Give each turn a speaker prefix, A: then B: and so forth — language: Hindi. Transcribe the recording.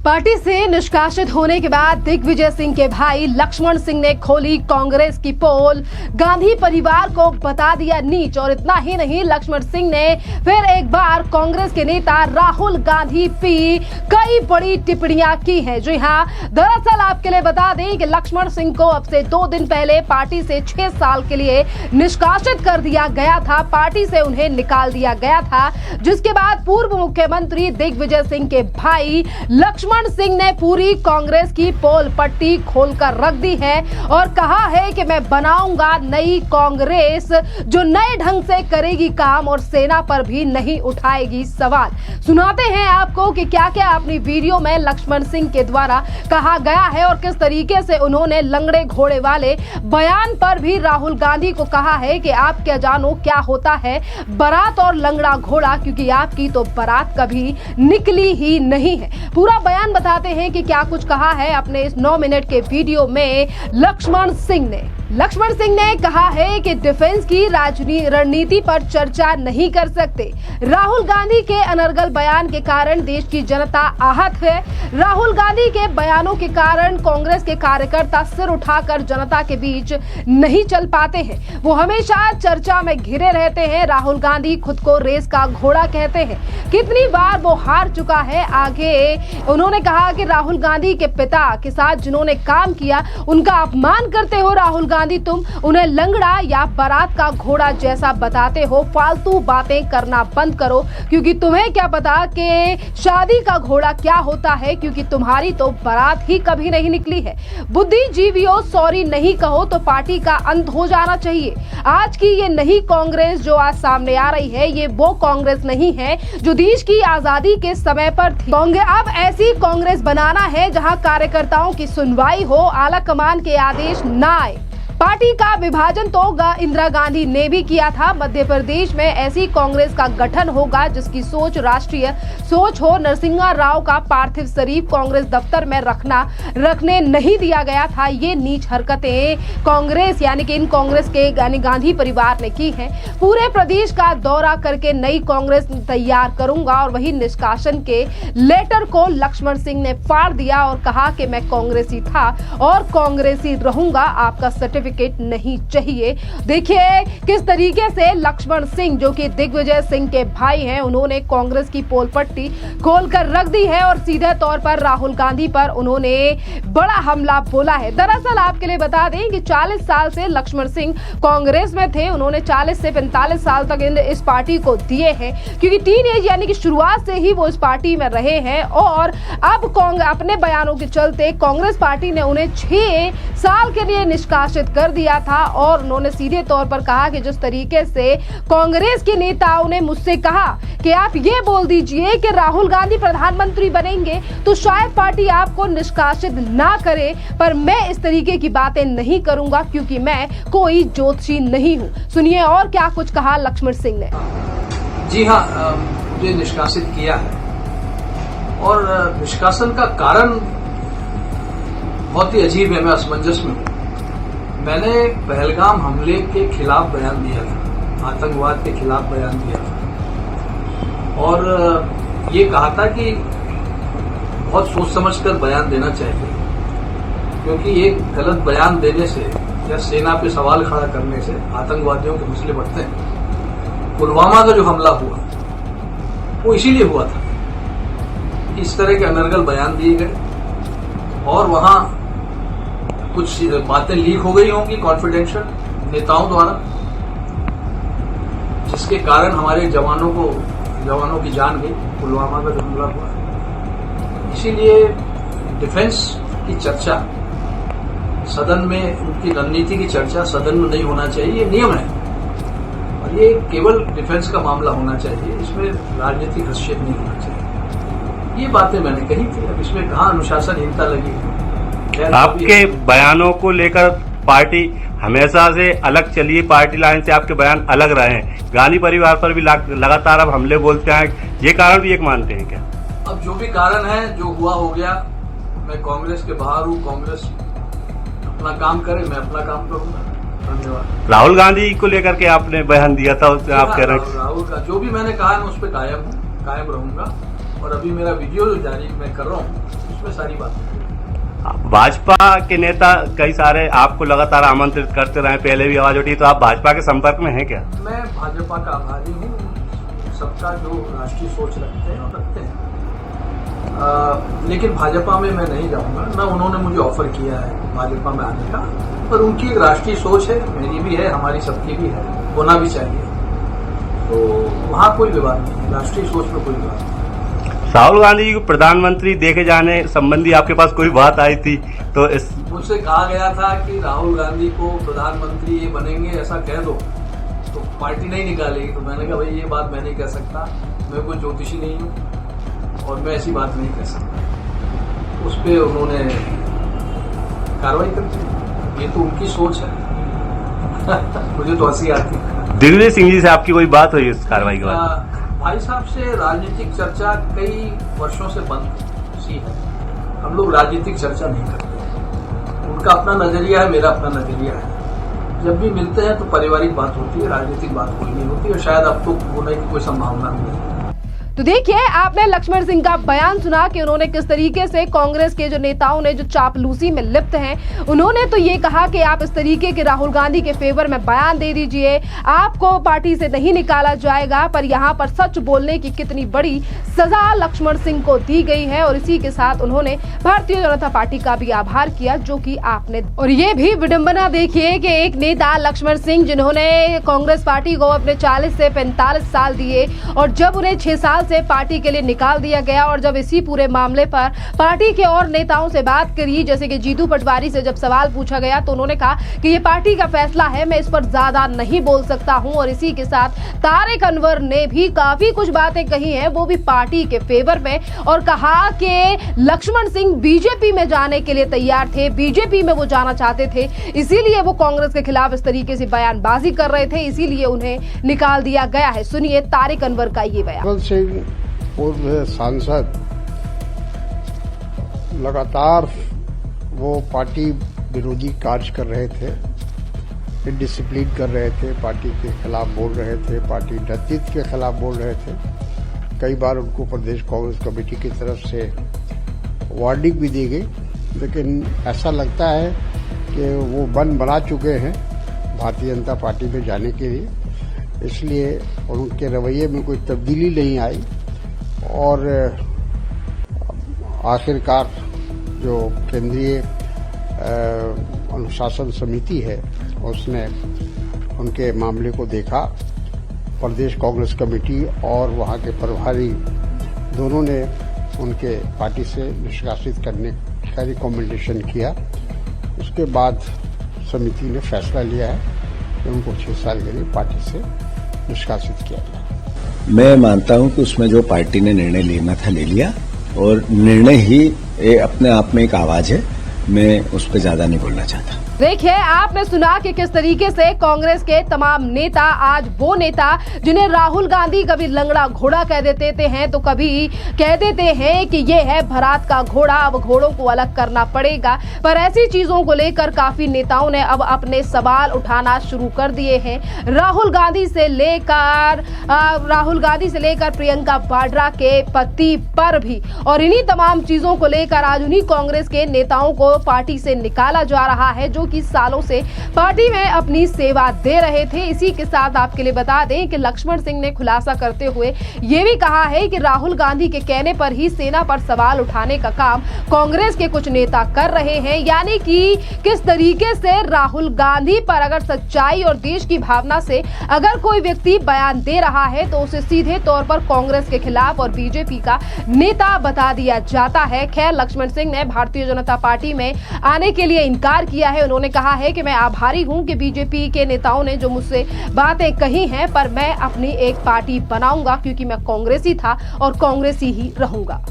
A: पार्टी से निष्कासित होने के बाद दिग्विजय सिंह के भाई लक्ष्मण सिंह ने खोली कांग्रेस की पोल, गांधी परिवार को बता दिया नीच। और इतना ही नहीं, लक्ष्मण सिंह ने फिर एक बार कांग्रेस के नेता राहुल गांधी पे कई बड़ी टिप्पणियां की हैं। जी हां, दरअसल आपके लिए बता दें कि लक्ष्मण सिंह को अब से 2 दिन पहले पार्टी से 6 साल के लिए निष्कासित कर दिया गया था। पार्टी से उन्हें निकाल दिया गया था, जिसके बाद पूर्व मुख्यमंत्री दिग्विजय सिंह के भाई लक्ष्मण सिंह ने पूरी कांग्रेस की पोल पट्टी खोलकर रख दी है और कहा है कि मैं बनाऊंगा नई कांग्रेस जो नए ढंग से करेगी काम और सेना पर भी नहीं उठाएगी सवाल। सुनाते हैं आपको कि क्या क्या अपनी वीडियो में लक्ष्मण सिंह के द्वारा कहा गया है और किस तरीके से उन्होंने लंगड़े घोड़े वाले बयान पर भी राहुल गांधी को कहा है कि आप क्या जानो क्या होता है बारात और लंगड़ा घोड़ा, क्योंकि आपकी तो बारात कभी निकली ही नहीं है। पूरा बयान बताते हैं कि क्या कुछ कहा है अपने इस 9 मिनट के वीडियो में लक्ष्मण सिंह ने कहा है कि डिफेंस की रणनीति पर चर्चा नहीं कर सकते। राहुल गांधी के अनर्गल बयान के कारण देश की जनता आहत है। राहुल गांधी के बयानों के कारण कांग्रेस के कार्यकर्ता सिर उठाकर जनता के बीच नहीं चल पाते हैं। वो हमेशा चर्चा में घिरे रहते हैं। राहुल गांधी खुद को रेस का घोड़ा कहते हैं। कितनी बार वो हार चुका है। आगे उन्होंने कहा कि राहुल गांधी के पिता के साथ जिन्होंने काम किया उनका अपमान करते हो राहुल गांधी, तुम उन्हें लंगड़ा या बारात का घोड़ा जैसा बताते हो। फालतू बातें करना बंद करो, क्योंकि तुम्हें क्या पता कि शादी का घोड़ा क्या होता है, क्योंकि तुम्हारी तो बारात ही कभी नहीं निकली है। बुद्धिजीवियों, सॉरी नहीं कहो तो पार्टी का अंत हो जाना चाहिए। आज की ये नई कांग्रेस जो आज सामने आ रही है, ये वो कांग्रेस नहीं है जो देश की आजादी के समय पर थी। अब ऐसी कांग्रेस बनाना है जहां कार्यकर्ताओं की सुनवाई हो, आला कमान के आदेश ना आए। पार्टी का विभाजन तो इंदिरा गांधी ने भी किया था। मध्य प्रदेश में ऐसी कांग्रेस का गठन होगा जिसकी सोच राष्ट्रीय सोच हो। नरसिम्हा राव का पार्थिव शरीर कांग्रेस दफ्तर में रखने नहीं दिया गया था। ये नीच हरकतें कांग्रेस यानी कि इन कांग्रेस के गांधी परिवार ने की है। पूरे प्रदेश का दौरा करके नई कांग्रेस तैयार करूंगा। और वही निष्कासन के लेटर को लक्ष्मण सिंह ने फाड़ दिया और कहा कि मैं कांग्रेसी था और कांग्रेसी रहूंगा, आपका सर्टिफिकेट नहीं चाहिए। देखिए किस तरीके से लक्ष्मण सिंह जो कि दिग्विजय सिंह के भाई हैं, उन्होंने कांग्रेस की पोल पट्टी खोलकर रख दी है और सीधे तौर पर राहुल गांधी पर उन्होंने बड़ा हमला बोला है। दरअसल आपके लिए बता दें कि 40 साल से लक्ष्मण सिंह कांग्रेस में थे। उन्होंने 40 से 45 साल तक इस पार्टी को दिए हैं, क्योंकि टीनेज यानी कि शुरुआत से ही वो इस पार्टी में रहे हैं। और अब अपने बयानों के चलते कांग्रेस पार्टी ने उन्हें 6 साल के लिए निष्कासित कर दिया था। और उन्होंने सीधे तौर पर कहा कि जिस तरीके से कांग्रेस के नेताओं ने मुझसे कहा कि आप ये बोल दीजिए कि राहुल गांधी प्रधानमंत्री बनेंगे तो शायद पार्टी आपको निष्कासित ना करे, पर मैं इस तरीके की बातें नहीं करूंगा क्योंकि मैं कोई ज्योतिषी नहीं हूं। सुनिए और क्या कुछ कहा लक्ष्मण सिंह ने।
B: जी हाँ, मुझे निष्कासित किया है और निष्कासन का कारण बहुत ही अजीब है। मैं असमंजस में हूं। मैंने पहलगाम हमले के खिलाफ बयान दिया था, आतंकवाद के खिलाफ बयान दिया था और ये कहा था कि बहुत सोच समझकर बयान देना चाहिए, क्योंकि एक गलत बयान देने से या सेना पे सवाल खड़ा करने से आतंकवादियों के मसले बढ़ते हैं। पुलवामा का जो हमला हुआ वो इसीलिए हुआ था, इस तरह के अनर्गल बयान दिए गए और वहां कुछ बातें लीक हो गई होंगी कॉन्फिडेंशियल नेताओं द्वारा, जिसके कारण हमारे जवानों की जान गई। पुलवामा का जो हमला हुआ, इसीलिए डिफेंस की चर्चा सदन में, उनकी रणनीति की चर्चा सदन में नहीं होना चाहिए, ये नियम है। और ये केवल डिफेंस का मामला होना चाहिए, इसमें राजनीतिक हस्तक्षेप नहीं होना चाहिए। ये बातें मैंने कही थी। अब इसमें कहाँ अनुशासनहीनता लगी है।
C: आपके बयानों को लेकर पार्टी हमेशा से अलग चली, पार्टी लाइन से आपके बयान अलग रहे हैं। गांधी परिवार पर भी लगातार अब हमले बोलते हैं, ये कारण भी एक मानते हैं क्या?
B: अब जो भी कारण है, जो हुआ हो गया। मैं कांग्रेस के बाहर हूँ, कांग्रेस अपना काम करे, मैं अपना काम करूंगा। धन्यवाद।
C: राहुल गांधी को लेकर के आपने बयान दिया था, उससे आप कह रहे हैं
B: राहुल का जो भी मैंने कहा मैं उस पर कायम हूँ, कायम रहूंगा। और अभी मेरा वीडियो जो जारी मैं कर रहा हूँ उसमें सारी बात है।
C: भाजपा के नेता कई सारे आपको लगातार आमंत्रित करते रहे, पहले भी आवाज उठी, तो आप भाजपा के संपर्क में हैं क्या?
B: मैं भाजपा का आभारी हूँ, सबका जो राष्ट्रीय सोच रखते हैं और रखते हैं, लेकिन भाजपा में मैं नहीं जाऊंगा। ना उन्होंने मुझे ऑफर किया है भाजपा में आने का, पर उनकी एक राष्ट्रीय सोच है, मेरी भी है, हमारी सबकी भी है, होना भी चाहिए। तो वहाँ कोई विवाद नहीं है, राष्ट्रीय सोच में कोई विवाद नहीं।
C: राहुल गांधी जी को प्रधानमंत्री देखे जाने संबंधी आपके पास कोई बात आई थी तो
B: मुझसे कहा गया था कि राहुल गांधी को प्रधानमंत्री ये बनेंगे ऐसा कह दो तो पार्टी नहीं निकालेगी। तो मैंने कहा भाई ये बात मैं नहीं कह सकता, मैं कोई ज्योतिषी नहीं हूँ और मैं ऐसी बात नहीं कह सकता। उस पर उन्होंने कार्रवाई कर दी, ये तो उनकी सोच है। मुझे तो हंसी आती है।
C: दिग्विजय सिंह जी से आपकी कोई बात हुई इस कार्रवाई के बाद?
B: भाई साहब से राजनीतिक चर्चा कई वर्षों से बंद सी है, हम लोग राजनीतिक चर्चा नहीं करते। उनका अपना नजरिया है, मेरा अपना नजरिया है। जब भी मिलते हैं तो पारिवारिक बात होती है, राजनीतिक बात कोई नहीं होती और शायद अब तो होने की कोई संभावना नहीं है।
A: तो देखिए, आपने लक्ष्मण सिंह का बयान सुना कि उन्होंने किस तरीके से कांग्रेस के जो नेताओं ने जो चापलूसी में लिप्त हैं, उन्होंने तो ये कहा कि आप इस तरीके के राहुल गांधी के फेवर में बयान दे दीजिए, आपको पार्टी से नहीं निकाला जाएगा। पर यहाँ पर सच बोलने की कितनी बड़ी सजा लक्ष्मण सिंह को दी गई है और इसी के साथ उन्होंने भारतीय जनता पार्टी का भी आभार किया, जो कि आपने। और ये भी विडंबना देखिए कि एक नेता लक्ष्मण सिंह, जिन्होंने कांग्रेस पार्टी को अपने 40 से 45 साल दिए और जब उन्हें 6 साल से पार्टी के लिए निकाल दिया गया और जब इसी पूरे मामले पर पार्टी के और नेताओं से बात करी, जैसे कि जीतू पटवारी से जब सवाल पूछा गया तो उन्होंने कहा कि ये पार्टी का फैसला है, मैं इस पर ज्यादा नहीं बोल सकता हूं। और इसी के साथ तारिक अनवर ने भी काफी कुछ बातें कही हैं, वो भी पार्टी के फेवर में, और कहा कि लक्ष्मण सिंह बीजेपी में जाने के लिए तैयार थे, बीजेपी में वो जाना चाहते थे, इसीलिए वो कांग्रेस के खिलाफ इस तरीके से बयानबाजी कर रहे थे, इसीलिए उन्हें निकाल दिया गया है। सुनिए तारिक अनवर का ये बयान।
D: पूर्व सांसद लगातार वो पार्टी विरोधी कार्य कर रहे थे, डिसिप्लिन कर रहे थे, पार्टी के खिलाफ बोल रहे थे, पार्टी नेतृत्व के खिलाफ बोल रहे थे। कई बार उनको प्रदेश कांग्रेस कमेटी की तरफ से वार्निंग भी दी गई, लेकिन ऐसा लगता है कि वो मन बना चुके हैं भारतीय जनता पार्टी में जाने के लिए, इसलिए उनके रवैये में कोई तब्दीली नहीं आई। और आखिरकार जो केंद्रीय अनुशासन समिति है उसने उनके मामले को देखा, प्रदेश कांग्रेस कमेटी और वहां के प्रभारी दोनों ने उनके पार्टी से निष्कासित करने का रिकमेंडेशन किया। उसके बाद समिति ने फैसला लिया है कि उनको 6 साल के लिए पार्टी से निष्कासित किया गया।
E: मैं मानता हूं कि उसमें जो पार्टी ने निर्णय लेना था ले लिया और निर्णय ही अपने आप में एक आवाज है, मैं उस पर ज्यादा नहीं बोलना चाहता।
A: देखिए, आपने सुना कि किस तरीके से कांग्रेस के तमाम नेता, आज वो नेता जिन्हें राहुल गांधी कभी लंगड़ा घोड़ा कह देते हैं तो कभी कह देते हैं कि ये है भरात का घोड़ा, अब घोड़ों को अलग करना पड़ेगा, पर ऐसी चीजों को लेकर काफी नेताओं ने अब अपने सवाल उठाना शुरू कर दिए हैं। राहुल गांधी से लेकर प्रियंका वाड्रा के पति पर भी, और इन्हीं तमाम चीजों को लेकर आज उन्हीं कांग्रेस के नेताओं को पार्टी से निकाला जा रहा है, जो कि सालों से पार्टी में अपनी सेवा दे रहे थे। इसी के साथ आपके लिए बता दें कि लक्ष्मण सिंह ने खुलासा करते हुए यह भी कहा है कि राहुल गांधी के कहने पर ही सेना पर सवाल उठाने का काम कांग्रेस के कुछ नेता कर रहे हैं, यानी कि किस तरीके से राहुल गांधी पर अगर सच्चाई और देश की भावना से अगर कोई व्यक्ति बयान दे रहा है तो उसे सीधे तौर पर कांग्रेस के खिलाफ और बीजेपी का नेता बता दिया जाता है। खैर, लक्ष्मण सिंह ने भारतीय जनता पार्टी में आने के लिए इनकार किया है। उन्होंने कहा है कि मैं आभारी हूं कि बीजेपी के नेताओं ने जो मुझसे बातें कही हैं, पर मैं अपनी एक पार्टी बनाऊंगा क्योंकि मैं कांग्रेसी था और कांग्रेसी ही रहूंगा।